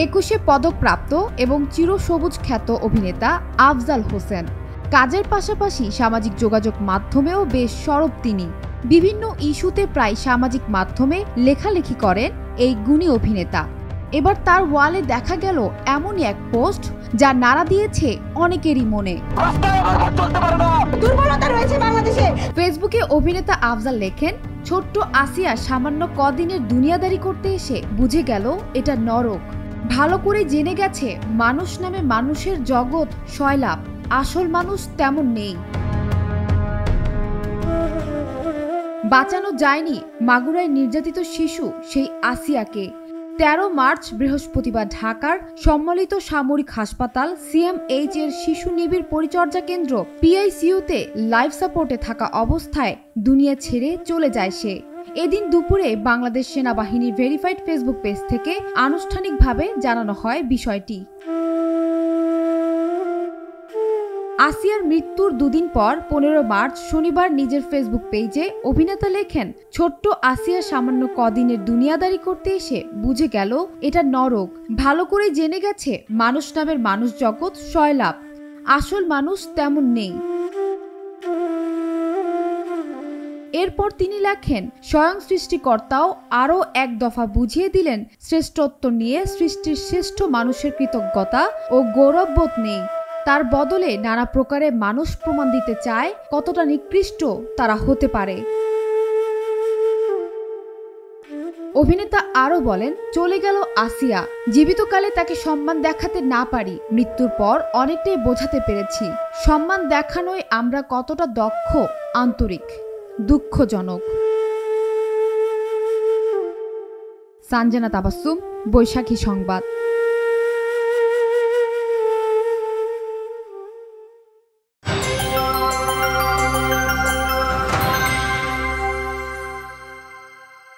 21-এ পদকপ্রাপ্ত এবং চিরসবুজ খ্যাত অভিনেতা আফজাল হোসেন। কাজের পাশাপাশি সামাজিক যোগাযোগ মাধ্যমেও বেশ সরব তিনি। বিভিন্ন ইস্যুতে প্রায় সামাজিক মাধ্যমে লেখালেখি করেন এই গুণী অভিনেতা। এবার তার ওয়ালে দেখা গেল এমনই এক পোস্ট যা নাড়া দিয়েছে অনেকেরই মনে। ফেসবুকে অভিনেতা আফজাল লেখেন, ছোট্ট আসিয়া সামান্য কদিনের দুনিয়াদারি করতে এসে বুঝে গেল এটা নরক। ভালো করে জেনে গেছে মানুষ নামে মানুষের জগৎ সয়লাভ, আসল মানুষ তেমন নেই। বাঁচানো যায়নি মাগুরায় নির্যাতিত শিশু সেই আসিয়াকে। 13 মার্চ বৃহস্পতিবার ঢাকার সম্মিলিত সামরিক হাসপাতাল CMH এর শিশু নিবিড় পরিচর্যা কেন্দ্র PICUতে লাইফ সাপোর্টে থাকা অবস্থায় দুনিয়া ছেড়ে চলে যায় সে। এদিন দুপুরে বাংলাদেশ সেনাবাহিনীর ভেরিফাইড ফেসবুক পেজ থেকে আনুষ্ঠানিকভাবে জানানো হয় বিষয়টি। আসিয়ার মৃত্যুর দুদিন পর 15 মার্চ শনিবার নিজের ফেসবুক পেজে অভিনেতা লেখেন, ছোট্ট আসিয়া সামান্য কদিনের দুনিয়াদারি করতে এসে বুঝে গেল এটা নরক। ভালো করে জেনে গেছে মানুষ নামের মানুষ জগৎ সয়লাভ, আসল মানুষ তেমন নেই। এরপর তিনি লেখেন, স্বয়ং সৃষ্টিকর্তাও আরও এক দফা বুঝিয়ে দিলেন শ্রেষ্ঠত্ব নিয়ে সৃষ্টির শ্রেষ্ঠ মানুষের কৃতজ্ঞতা ও গৌরববোধ নেই। তার বদলে নানা প্রকারে মানুষ প্রমাণ দিতে চায় কতটা নিকৃষ্ট তারা হতে পারে। অভিনেতা আরও বলেন, চলে গেল আসিয়া, জীবিতকালে তাকে সম্মান দেখাতে না পারি, মৃত্যুর পর অনেকটাই বোঝাতে পেরেছি সম্মান দেখানোয় আমরা কতটা দক্ষ, আন্তরিক, দুঃখজনক। সানজানা তাবাসসুম, বৈশাখী সংবাদ।